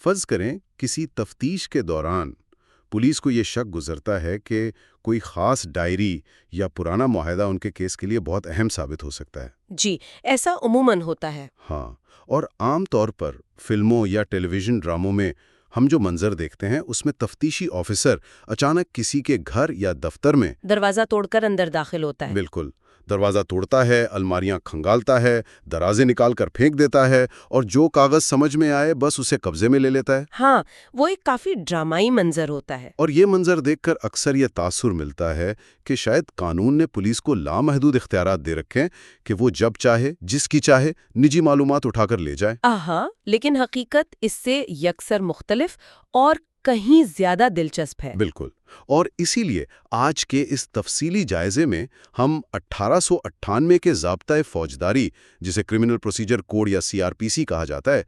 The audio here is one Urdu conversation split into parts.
فرض کریں کسی تفتیش کے دوران پولیس کو یہ شک گزرتا ہے کہ کوئی خاص ڈائری یا پرانا معاہدہ ان کے کیس کے لیے بہت اہم ثابت ہو سکتا ہے۔ جی، ایسا عموماً ہوتا ہے۔ ہاں، اور عام طور پر فلموں یا ٹیلی ویژن ڈراموں میں ہم جو منظر دیکھتے ہیں اس میں تفتیشی آفیسر اچانک کسی کے گھر یا دفتر میں دروازہ توڑ کر اندر داخل ہوتا ہے۔ بالکل، دروازہ توڑتا ہے، الماریاں کھنگالتا ہے، درازے نکال کر پھینک دیتا ہے اور جو کاغذ سمجھ میں آئے بس اسے قبضے میں لے لیتا ہے۔ ہاں، وہ ایک کافی ڈرامائی منظر ہوتا ہے۔ اور یہ منظر دیکھ کر اکثر یہ تاثر ملتا ہے کہ شاید قانون نے پولیس کو لامحدود اختیارات دے رکھے ہیں کہ وہ جب چاہے، جس کی چاہے، نجی معلومات اٹھا کر لے جائے۔ لیکن حقیقت اس سے یکسر مختلف اور کہیں زیادہ دلچسپ ہے۔ بالکل، اور اسی لیے آج کے اس تفصیلی جائزے میں ہم 1898 کے ضابطۂ فوجداری، جسے کرمنل پروسیجر کوڈ یا CRPC کہا جاتا ہے،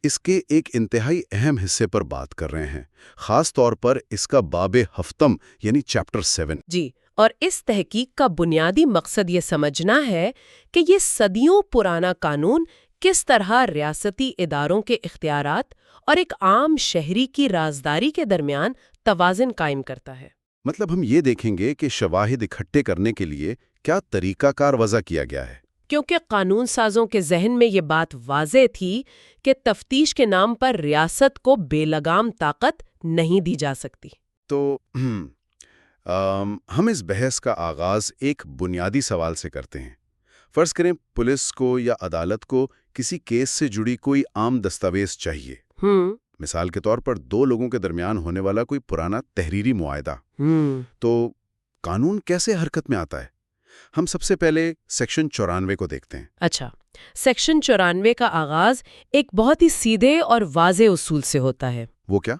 اس کے ایک انتہائی اہم حصے پر بات کر رہے ہیں، خاص طور پر اس کا باب ہفتم یعنی چیپٹر 7۔ جی، اور اس تحقیق کا بنیادی مقصد یہ سمجھنا ہے کہ یہ صدیوں پرانا قانون کس طرح ریاستی اداروں کے اختیارات اور ایک عام شہری کی رازداری کے درمیان توازن قائم کرتا ہے۔ مطلب ہم یہ دیکھیں گے کہ شواہد اکٹھے کرنے کے لیے کیا طریقہ کار وضع کیا گیا ہے، کیونکہ قانون سازوں کے ذہن میں یہ بات واضح تھی کہ تفتیش کے نام پر ریاست کو بے لگام طاقت نہیں دی جا سکتی۔ تو ہم اس بحث کا آغاز ایک بنیادی سوال سے کرتے ہیں۔ فرض کریں پولیس کو یا عدالت کو کسی کیس سے جڑی کوئی عام دستاویز چاہیے، مثال کے طور پر دو لوگوں کے درمیان ہونے والا کوئی پرانا تحریری معاہدہ، تو قانون کیسے حرکت میں آتا ہے؟ ہم سب سے پہلے سیکشن 94 کو دیکھتے ہیں۔ اچھا، سیکشن 94 کا آغاز ایک بہت ہی سیدھے اور واضح اصول سے ہوتا ہے۔ وہ کیا؟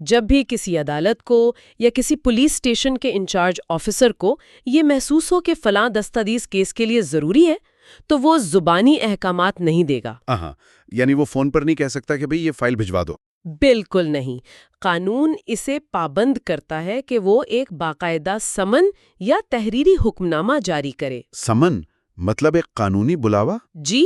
جب بھی کسی عدالت کو یا کسی پولیس اسٹیشن کے انچارج آفیسر کو یہ محسوس ہو کہ فلاں دستاویز کیس کے لیے ضروری ہے تو وہ زبانی احکامات نہیں دے گا۔ یعنی وہ فون پر نہیں کہہ سکتا کہ بھئی یہ فائل بھجوا دو۔ بالکل نہیں، قانون اسے پابند کرتا ہے کہ وہ ایک باقاعدہ سمن یا تحریری حکم نامہ جاری کرے۔ سمن مطلب ایک قانونی بلاوا؟ جی،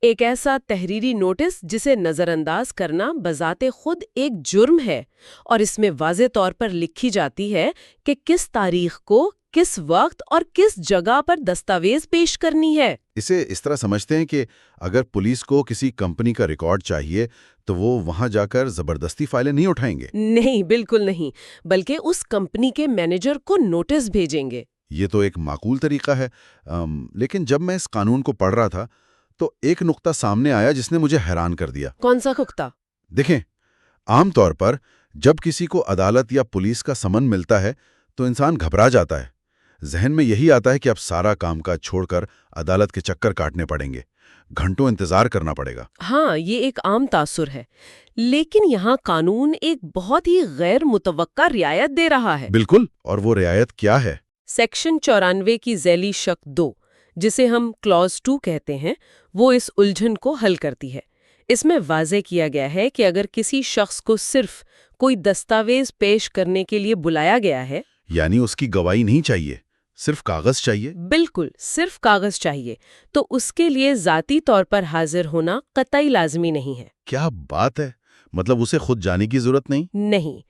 ایک ایسا تحریری نوٹس جسے نظر انداز کرنا بذات خود ایک جرم ہے، اور اس میں واضح طور پر لکھی جاتی ہے کہ کس تاریخ کو، کس وقت اور کس جگہ پر دستاویز پیش کرنی ہے۔ اسے اس طرح سمجھتے ہیں کہ اگر پولیس کو کسی کمپنی کا ریکارڈ چاہیے تو وہ وہاں جا کر زبردستی فائلیں نہیں اٹھائیں گے؟ نہیں، بالکل نہیں، بلکہ اس کمپنی کے مینیجر کو نوٹس بھیجیں گے۔ یہ تو ایک معقول طریقہ ہے، لیکن جب میں اس قانون کو پڑھ رہا تھا تو ایک نقطہ سامنے آیا جس نے مجھے حیران کر دیا۔ کون سا نقطہ؟ دیکھیں، عام طور پر جب کسی کو عدالت یا پولیس کا سمن ملتا ہے تو انسان گھبرا جاتا ہے، ذہن میں یہی آتا ہے کہ اب سارا کام کاج چھوڑ کر عدالت کے چکر کاٹنے پڑیں گے، گھنٹوں انتظار کرنا پڑے گا۔ ہاں، یہ ایک عام تاثر ہے، لیکن یہاں قانون ایک بہت ہی غیر متوقع رعایت دے رہا ہے۔ بالکل، اور وہ رعایت کیا ہے؟ سیکشن 94 کی ذیلی شق 2، جسے ہم کلاز 2 کہتے ہیں، وہ اس الجھن کو حل کرتی ہے۔ اس میں واضح کیا گیا ہے کہ اگر کسی شخص کو صرف کوئی دستاویز پیش کرنے کے لیے بلایا گیا ہے، یعنی اس کی گواہی نہیں چاہیے، صرف کاغذ چاہیے؟ بالکل، صرف کاغذ چاہیے، تو اس کے لیے ذاتی طور پر حاضر ہونا قطعی لازمی نہیں ہے۔ کیا بات ہے! مطلب اسے خود جانے کی ضرورت نہیں؟ نہیں،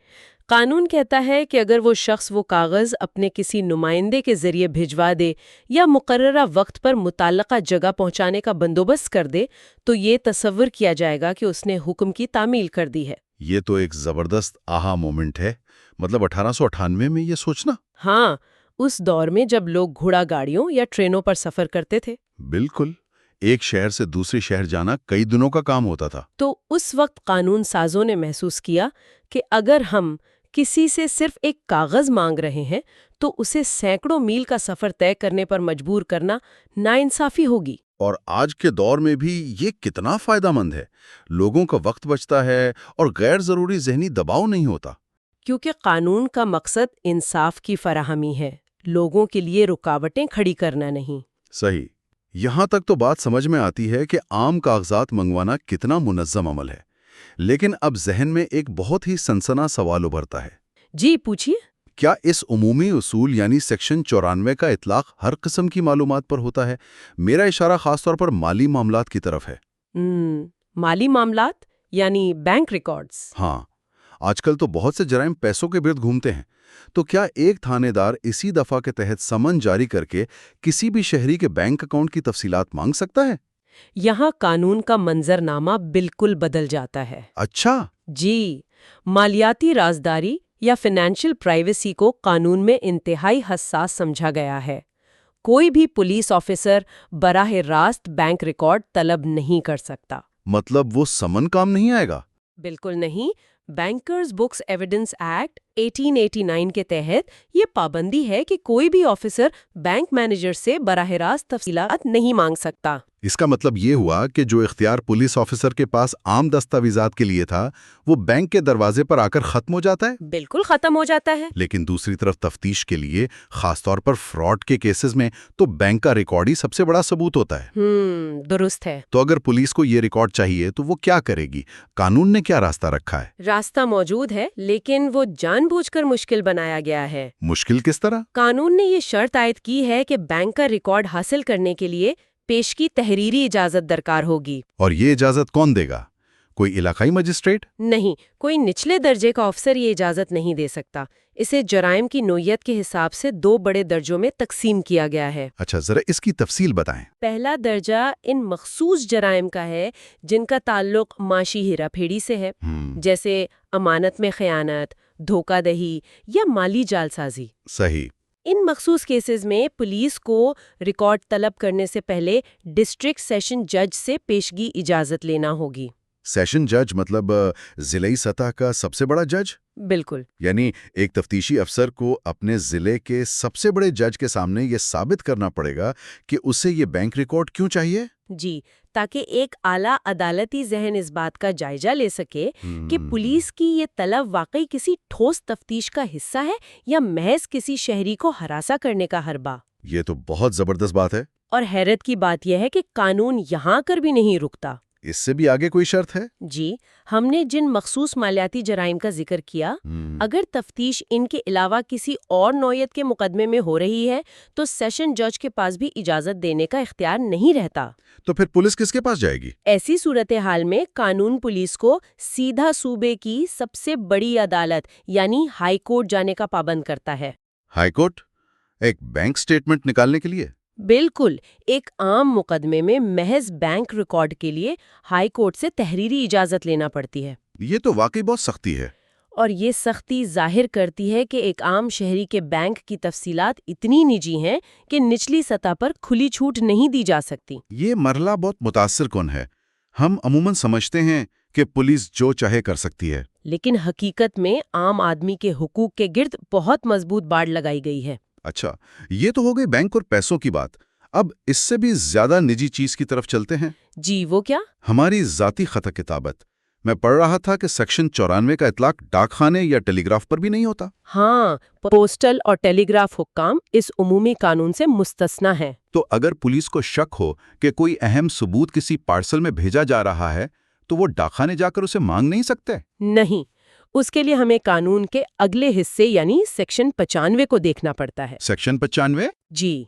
قانون کہتا ہے کہ اگر وہ شخص وہ کاغذ اپنے کسی نمائندے کے ذریعے بھجوا دے یا مقررہ وقت پر متعلقہ جگہ پہنچانے کا بندوبست کر دے تو یہ تصور کیا جائے گا کہ اس نے حکم کی تعمیل کر دی ہے۔ یہ تو ایک زبردست آہا مومنٹ ہے، مطلب 1898 میں یہ سوچنا۔ ہاں، اس دور میں جب لوگ گھوڑا گاڑیوں یا ٹرینوں پر سفر کرتے تھے، بالکل، ایک شہر سے دوسرے شہر جانا کئی دنوں کا کام ہوتا تھا۔ تو اس وقت قانون سازوں نے محسوس کیا کہ اگر ہم کسی سے صرف ایک کاغذ مانگ رہے ہیں تو اسے سینکڑوں میل کا سفر طے کرنے پر مجبور کرنا ناانصافی ہوگی۔ اور آج کے دور میں بھی یہ کتنا فائدہ مند ہے، لوگوں کا وقت بچتا ہے اور غیر ضروری ذہنی دباؤ نہیں ہوتا۔ کیونکہ قانون کا مقصد انصاف کی فراہمی ہے، لوگوں کے لیے رکاوٹیں کھڑی کرنا نہیں۔ صحیح، یہاں تک تو بات سمجھ میں آتی ہے کہ عام کاغذات منگوانا کتنا منظم عمل ہے، لیکن اب ذہن میں ایک بہت ہی سنسنا سوال ابھرتا ہے۔ جی، پوچھیے۔ کیا اس عمومی اصول یعنی سیکشن 94 کا اطلاق ہر قسم کی معلومات پر ہوتا ہے؟ میرا اشارہ خاص طور پر مالی معاملات کی طرف ہے۔ مالی معاملات؟ یعنی بینک ریکارڈز۔ ہاں، آج کل تو بہت سے جرائم پیسوں کے گرد گھومتے ہیں، تو کیا ایک تھانے دار اسی دفعہ کے تحت سمن جاری کر کے کسی بھی شہری کے بینک اکاؤنٹ کی تفصیلات مانگ سکتا ہے؟ یہاں قانون کا منظرنامہ بالکل بدل جاتا ہے۔ اچھا، جی، مالیاتی رازداری یا فائنینشیل پرائیویسی کو قانون میں انتہائی حساس سمجھا گیا ہے۔ کوئی بھی پولیس آفیسر براہ راست بینک ریکارڈ طلب نہیں کر سکتا۔ مطلب وہ سمن کام نہیں آئے گا؟ بالکل نہیں۔ بینکرز بکس ایویڈنس ایکٹ 1889 کے تحت یہ پابندی ہے کہ کوئی بھی آفیسر بینک مینیجر سے براہ راست تفصیلات نہیں مانگ سکتا۔ اس کا مطلب یہ ہوا کہ جو اختیار پولیس آفیسر کے پاس عام دستاویزات کے لیے تھا وہ بینک کے دروازے پر آ کر ختم ہو جاتا ہے؟ بالکل ختم ہو جاتا ہے۔ لیکن دوسری طرف تفتیش کے لیے، خاص طور پر فراڈ کے کیسز میں، تو بینک کا ریکارڈ ہی سب سے بڑا ثبوت ہوتا ہے۔ درست ہے۔ تو اگر پولیس کو یہ ریکارڈ چاہیے تو وہ کیا کرے گی؟ قانون نے کیا راستہ رکھا ہے؟ راستہ موجود ہے، لیکن وہ جان بوجھ کر مشکل بنایا گیا ہے۔ مشکل کس طرح؟ قانون نے یہ شرط عائد کی ہے کہ بینک کا ریکارڈ حاصل کرنے کے لیے پیشگی تحریری اجازت درکار ہوگی۔ اور یہ اجازت کون دے گا؟ کوئی علاقائی مجسٹریٹ؟ نہیں، کوئی نچلے درجے کا افسر یہ اجازت نہیں دے سکتا۔ اسے جرائم کی نوعیت کے حساب سے 2 بڑے درجوں میں تقسیم کیا گیا ہے۔ اچھا، ذرا اس کی تفصیل بتائیں۔ پہلا درجہ ان مخصوص جرائم کا ہے جن کا تعلق معاشی ہیرا پھیڑی سے ہے، جیسے امانت میں خیانت، دھوکہ دہی یا مالی جال سازی۔ صحیح۔ ان مخصوص کیسز میں پولیس کو ریکارڈ طلب کرنے سے پہلے ڈسٹرکٹ سیشن جج سے پیشگی اجازت لینا ہوگی۔ سیشن جج مطلب ضلعی سطح کا سب سے بڑا جج؟ بالکل۔ یعنی ایک تفتیشی افسر کو اپنے ضلع کے سب سے بڑے جج کے سامنے یہ ثابت کرنا پڑے گا کہ اسے یہ بینک ریکارڈ کیوں چاہیے؟ جی، تاکہ ایک اعلیٰ عدالتی ذہن اس بات کا جائزہ لے سکے کہ پولیس کی یہ طلب واقعی کسی ٹھوس تفتیش کا حصہ ہے یا محض کسی شہری کو ہراساں کرنے کا حربہ۔ یہ تو بہت زبردست بات ہے۔ اور حیرت کی بات یہ ہے کہ قانون یہاں کر بھی نہیں رکتا۔ اس سے بھی آگے کوئی شرط ہے؟ جی، ہم نے جن مخصوص مالیاتی جرائم کا ذکر کیا، اگر تفتیش ان کے علاوہ کسی اور نوعیت کے مقدمے میں ہو رہی ہے تو سیشن جج کے پاس بھی اجازت دینے کا اختیار نہیں رہتا۔ تو پھر پولیس کس کے پاس جائے گی؟ ایسی صورتحال میں قانون پولیس کو سیدھا صوبے کی سب سے بڑی عدالت یعنی ہائی کورٹ جانے کا پابند کرتا ہے۔ High court? ایک بینک سٹیٹمنٹ نکالنے کے لیے؟ بالکل۔ ایک عام مقدمے میں محض بینک ریکارڈ کے لیے ہائی کورٹ سے تحریری اجازت لینا پڑتی ہے۔ یہ تو واقعی بہت سختی ہے۔ اور یہ سختی ظاہر کرتی ہے کہ ایک عام شہری کے بینک کی تفصیلات اتنی نجی ہیں کہ نچلی سطح پر کھلی چھوٹ نہیں دی جا سکتی۔ یہ مرحلہ بہت متاثر کن ہے۔ ہم عموماً سمجھتے ہیں کہ پولیس جو چاہے کر سکتی ہے، لیکن حقیقت میں عام آدمی کے حقوق کے گرد بہت مضبوط باڑ لگائی گئی ہے۔ اچھا، یہ تو ہو گئی بینک اور پیسوں کی بات۔ اب اس سے بھی زیادہ نجی چیز کی طرف چلتے ہیں۔ جی، وہ کیا؟ ہماری ذاتی خط کتابت۔ میں پڑھ رہا تھا کہ سیکشن 94 کا اطلاق ڈاک خانے یا ٹیلی گراف پر بھی نہیں ہوتا۔ ہاں، پوسٹل اور ٹیلی گراف حکام اس عمومی قانون سے مستثنیٰ ہیں۔ تو اگر پولیس کو شک ہو کہ کوئی اہم ثبوت کسی پارسل میں بھیجا جا رہا ہے تو وہ ڈاک خانے جا کر اسے مانگ نہیں سکتے؟ نہیں، اس کے لیے ہمیں قانون کے اگلے حصے یعنی سیکشن 95 کو دیکھنا پڑتا ہے۔ سیکشن 95؟ جی،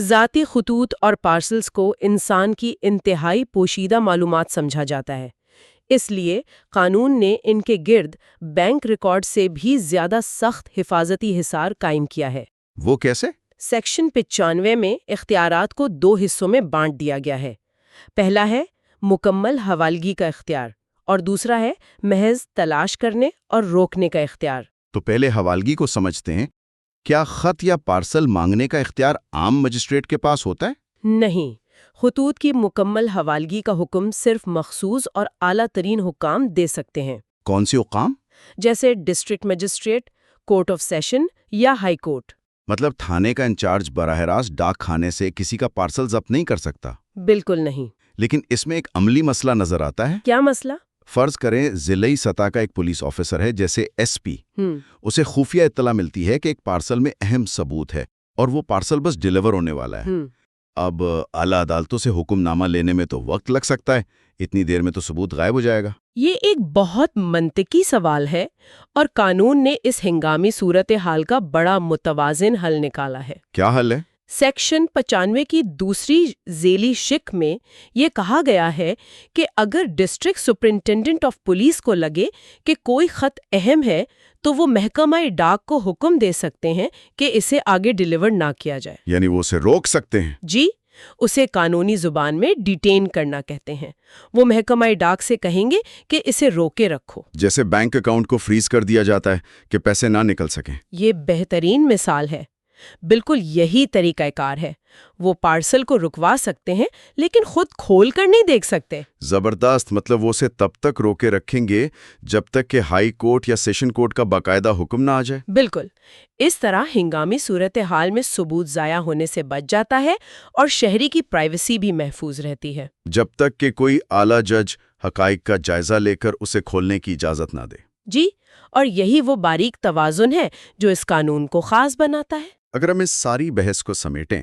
ذاتی خطوط اور پارسلز کو انسان کی انتہائی پوشیدہ معلومات سمجھا جاتا ہے، اس لیے قانون نے ان کے گرد بینک ریکارڈ سے بھی زیادہ سخت حفاظتی حصار قائم کیا ہے۔ وہ کیسے؟ سیکشن 95 میں اختیارات کو 2 حصوں میں بانٹ دیا گیا ہے۔ پہلا ہے مکمل حوالگی کا اختیار اور دوسرا ہے محض تلاش کرنے اور روکنے کا اختیار۔ تو پہلے حوالگی کو سمجھتے ہیں۔ کیا خط یا پارسل مانگنے کا اختیار عام مجسٹریٹ کے پاس ہوتا ہے؟ نہیں، خطوط کی مکمل حوالگی کا حکم صرف مخصوص اور اعلیٰ ترین حکام دے سکتے ہیں۔ کون سی حکام؟ جیسے district magistrate, court of session یا ہائی کورٹ۔ مطلب تھانے کا انچارج براہ راست ڈاک خانے سے کسی کا پارسل ضبط نہیں کر سکتا؟ بالکل نہیں۔ لیکن اس میں ایک عملی مسئلہ نظر آتا ہے۔ کیا مسئلہ؟ فرض کریں ضلعی سطح کا ایک پولیس آفیسر ہے، جیسے ایس پی۔ اسے خفیہ اطلاع ملتی ہے کہ ایک پارسل میں اہم ثبوت ہے اور وہ پارسل بس ڈیلیور ہونے والا ہے۔ اب اعلیٰ عدالتوں سے حکم نامہ لینے میں تو وقت لگ سکتا ہے، اتنی دیر میں تو ثبوت غائب ہو جائے گا۔ یہ ایک بہت منطقی سوال ہے اور قانون نے اس ہنگامی صورتحال کا بڑا متوازن حل نکالا ہے۔ کیا حل ہے؟ سیکشن 95 کی دوسری ذیلی شق میں یہ کہا گیا ہے کہ اگر ڈسٹرکٹ سپرنٹینڈنٹ آف پولیس کو لگے کہ کوئی خط اہم ہے تو وہ محکمہ ڈاک کو حکم دے سکتے ہیں کہ اسے آگے ڈیلیور نہ کیا جائے۔ یعنی وہ اسے روک سکتے ہیں؟ جی، اسے قانونی زبان میں ڈیٹین کرنا کہتے ہیں۔ وہ محکمہ ڈاک سے کہیں گے کہ اسے روکے رکھو، جیسے بینک اکاؤنٹ کو فریز کر دیا جاتا ہے کہ پیسے نہ نکل سکیں۔ یہ بہترین مثال ہے۔ بالکل یہی طریقہ کار ہے۔ وہ پارسل کو رکوا سکتے ہیں لیکن خود کھول کر نہیں دیکھ سکتے۔ زبردست، مطلب وہ اسے تب تک روکے رکھیں گے جب تک کہ ہائی کورٹ یا سیشن کورٹ کا باقاعدہ حکم نہ آ جائے۔ بالکل، اس طرح ہنگامی صورتحال میں ثبوت ضائع ہونے سے بچ جاتا ہے اور شہری کی پرائیویسی بھی محفوظ رہتی ہے۔ جب تک کہ کوئی اعلیٰ جج حقائق کا جائزہ لے کر اسے کھولنے کی اجازت نہ دے۔ جی، اور یہی وہ باریک توازن ہے جو اس قانون کو خاص بناتا ہے۔ اگر ہم اس ساری بحث کو سمیٹیں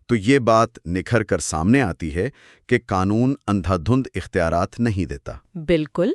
تو یہ بات نکھر کر سامنے آتی ہے کہ قانون اندھا دھند اختیارات نہیں دیتا۔ بالکل،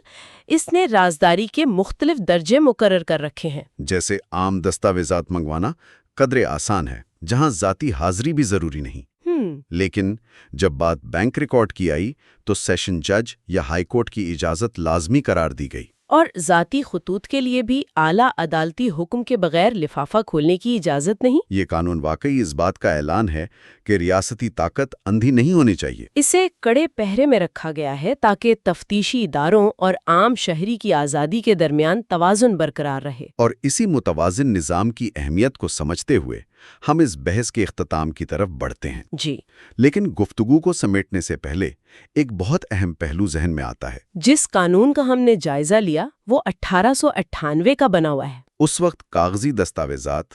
اس نے رازداری کے مختلف درجے مقرر کر رکھے ہیں۔ جیسے عام دستاویزات منگوانا قدرے آسان ہے، جہاں ذاتی حاضری بھی ضروری نہیں۔ لیکن جب بات بینک ریکارڈ کی آئی تو سیشن جج یا ہائی کورٹ کی اجازت لازمی قرار دی گئی۔ اور ذاتی خطوط کے لیے بھی اعلیٰ عدالتی حکم کے بغیر لفافہ کھولنے کی اجازت نہیں۔ یہ قانون واقعی اس بات کا اعلان ہے کہ ریاستی طاقت اندھی نہیں ہونی چاہیے۔ اسے کڑے پہرے میں رکھا گیا ہے تاکہ تفتیشی اداروں اور عام شہری کی آزادی کے درمیان توازن برقرار رہے۔ اور اسی متوازن نظام کی اہمیت کو سمجھتے ہوئے ہم اس بحث کے اختتام کی طرف بڑھتے ہیں۔ جی، لیکن گفتگو کو سمیٹنے سے پہلے ایک بہت اہم پہلو ذہن میں آتا ہے۔ جس قانون کا ہم نے جائزہ لیا وہ 1898 کا بنا ہوا ہے۔ اس وقت کاغذی دستاویزات،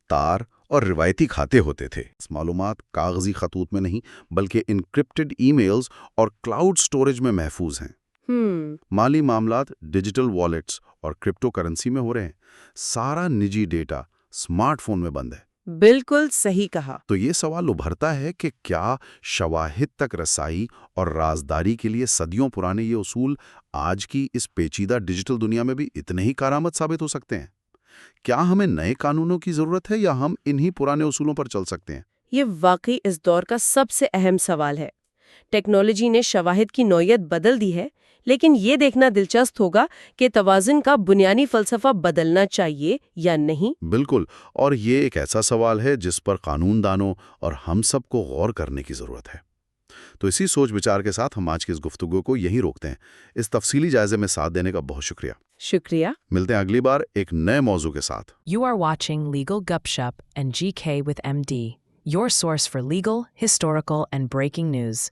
تار اور روایتی کھاتے ہوتے تھے۔ معلومات کاغذی خطوط میں نہیں بلکہ انکرپٹڈ ای میلز اور کلاؤڈ سٹوریج میں محفوظ ہیں۔ مالی معاملات ڈیجیٹل والیٹس اور کرپٹو کرنسی میں ہو رہے ہیں۔ سارا نجی ڈیٹا سمارٹ فون میں بند ہے۔ بالکل صحیح کہا۔ تو یہ سوال ابھرتا ہے کہ کیا شواہد تک رسائی اور رازداری کے لیے صدیوں پرانے یہ اصول آج کی اس پیچیدہ ڈیجیٹل دنیا میں بھی اتنے ہی کارآمد ثابت ہو سکتے ہیں؟ کیا ہمیں نئے قانونوں کی ضرورت ہے یا ہم انہی پرانے اصولوں پر چل سکتے ہیں؟ یہ واقعی اس دور کا سب سے اہم سوال ہے۔ ٹیکنالوجی نے شواہد کی نوعیت بدل دی ہے، لیکن یہ دیکھنا دلچسپ ہوگا کہ توازن کا بنیادی فلسفہ بدلنا چاہیے یا نہیں۔ بالکل، اور یہ ایک ایسا سوال ہے جس پر قانون دانوں اور ہم سب کو غور کرنے کی ضرورت ہے۔ تو اسی سوچ بچار کے ساتھ ہم آج کی اس گفتگو کو یہیں روکتے ہیں۔ اس تفصیلی جائزے میں ساتھ دینے کا بہت شکریہ۔ شکریہ۔ ملتے ہیں اگلی بار ایک نئے موضوع کے ساتھ۔ You are watching Legal Gupshup and GK with MD, your source for legal, historical, and breaking news.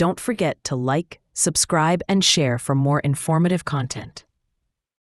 Don't forget to like, subscribe, and share for more informative content.